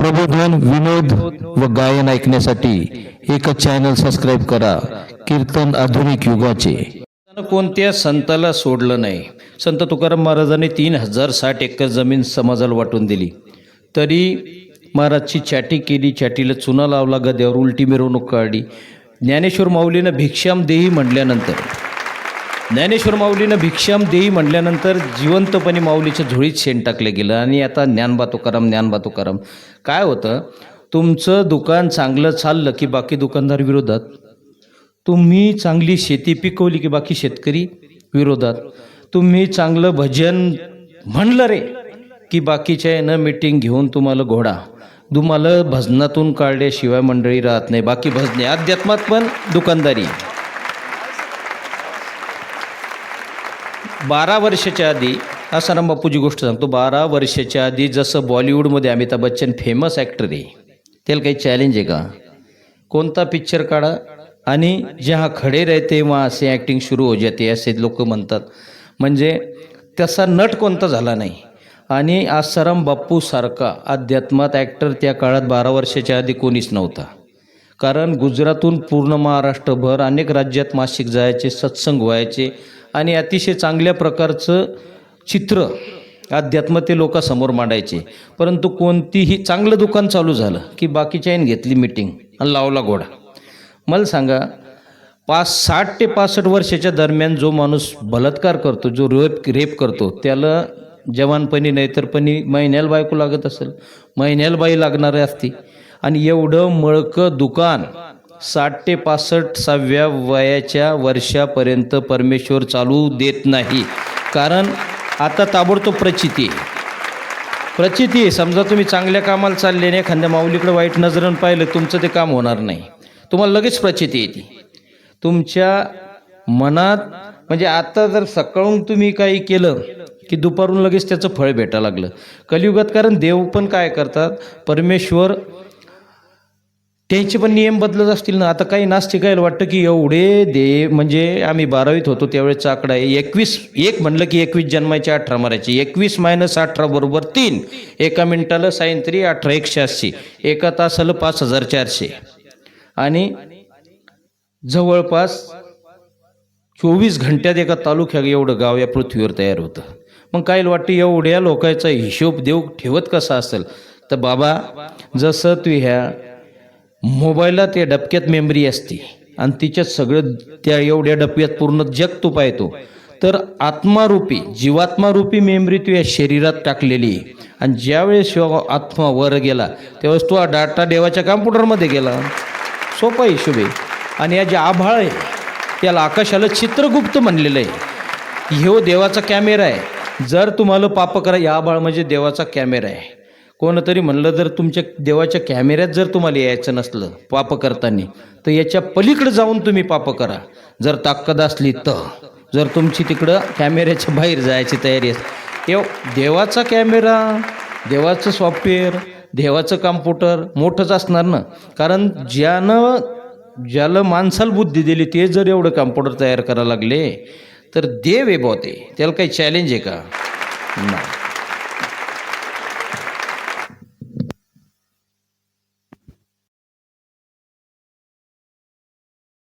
प्रबोधन, विनोद व गायन ऐकण्यासाठी एकच चॅनल सबस्क्राईब करा, कीर्तन आधुनिक युगाचे. कोणत्या संताला सोडलं नाही. संत तुकाराम महाराजांनी 3060 एकर जमीन समाजाला वाटून दिली, तरी महाराजची चाटी केली, चाटीला चुना लावला, गद्यावर उलटी मिरवणूक काढली. ज्ञानेश्वर माऊलीनं भिक्षाम देही म्हटल्यानंतर जिवंतपणे माऊलीच्या झोळीत शेण टाकलं गेलं. आणि आता ज्ञानबा तुकाराम काय होतं, तुमचं दुकान चांगलं चाललं की बाकी दुकानदार विरोधात, तुम्ही चांगली शेती पिकवली की बाकी शेतकरी विरोधात, तुम्ही चांगलं भजन म्हणलं रे की बाकीच्या यानं मीटिंग घेऊन तुम्हाला भजनातून काढल्याशिवाय मंडळी राहत नाही. बाकी भजने अध्यात्मात पण दुकानदारी. 12 वर्षाच्या आधी आसाराम बापूची गोष्ट सांगतो. 12 वर्षाच्या आधी जसं बॉलिवूडमध्ये अमिताभ बच्चन फेमस ॲक्टर आहे, त्याला काही चॅलेंज आहे का? कोणता पिक्चर काढा आणि जहाँ खडे रहते वहाँ से ॲक्टिंग सुरू हो जाते, असे लोक म्हणतात. म्हणजे तसा नट कोणता झाला नाही. आणि आसाराम बापूसारखा अध्यात्मात ॲक्टर त्या काळात 12 वर्षाच्या आधी कोणीच नव्हता. कारण गुजरातून पूर्ण महाराष्ट्रभर अनेक राज्यात मासिक जायचे, सत्संग व्हायचे आणि अतिशय चांगल्या प्रकारचं चित्र अध्यात्म ते लोकांसमोर मांडायचे. परंतु कोणतीही चांगलं दुकान चालू झालं की बाकीच्या याने घेतली मीटिंग आणि लावला घोडा. मला सांगा, 60 ते 65 वर्षाच्या दरम्यान जो माणूस बलात्कार करतो, जो रेप करतो, त्याला जवानपणी नाहीतरपणी महिन्याला बायको लागत असेल, महिन्याला बाई लागणार असती. आणि एवढं मळकं दुकान 60 ते 65व्या वयाच्या वर्षापर्यंत परमेश्वर चालू देत नाही. कारण आता ताबडतोब प्रचिती आहे. समजा तुम्ही चांगल्या कामाला चालले नाही, एखाद्या माऊलीकडे वाईट नजरेनं पाहिलं, तुमचं ते काम होणार नाही. तुम्हाला लगेच प्रचिती येते तुमच्या मनात. म्हणजे आता जर सकाळून तुम्ही काही केलं की दुपारून लगेच त्याचं फळ भेटायला लागलं कलियुगात. कारण देव पण काय करतात, परमेश्वर त्यांचे पण नियम बदलत असतील ना. आता काही नास्तिकायला वाटतं की एवढे देव, म्हणजे आम्ही 12वीत होतो त्यावेळेचा आकडा आहे 21. एक म्हणलं की 21 जन्मायचे 18 मरायचे. 21 - 18 = 3. एका मिनिटाला साईन 3 18 180, एका तासाला 5400. आणि जवळपास 24 घंट्यात एका तालुक्यात एवढं गाव या पृथ्वीवर तयार होतं. मग काय वाटतं, एवढ्या लोकांचा हिशोब देव ठेवत कसा असेल? तर बाबा, जसं तू ह्या मोबाईलात त्या डबक्यात मेमरी असते आणि तिच्यात सगळं त्या एवढ्या डबक्यात पूर्ण जग तू पाहतो, तर आत्मारूपी जीवात्मारूपी मेमरी तू या शरीरात टाकलेली आहे. आणि ज्यावेळेस आत्मा वर गेला त्यावेळेस तो हा डाटा देवाच्या कॉम्प्युटरमध्ये गेला. सोपा हिशोब आहे. आणि या जे आभाळ आहे त्याला आकाशाला चित्रगुप्त म्हणलेलं आहे. ह्यो देवाचा कॅमेरा आहे. जर तुम्हाला पाप करा, या आभाळ म्हणजे देवाचा कॅमेरा आहे. कोणतरी म्हणलं, जर तुमच्या देवाच्या कॅमेऱ्यात जर तुम्हाला यायचं नसलं पाप करताना, तर याच्या पलीकडे जाऊन तुम्ही पाप करा जर ताकद असली तर. जर तुमची तिकडं कॅमेऱ्याच्या बाहेर जायची तयारी असते, देवाचा कॅमेरा, देवाचं सॉफ्टवेअर, देवाचं कॉम्प्युटर मोठंच असणार ना. कारण ज्याला माणसाला बुद्धी दिली ते जर एवढं कॉम्प्युटर तयार करायला लागले, तर देव आहे बुवा ते. त्याला काही चॅलेंज आहे का? नाही.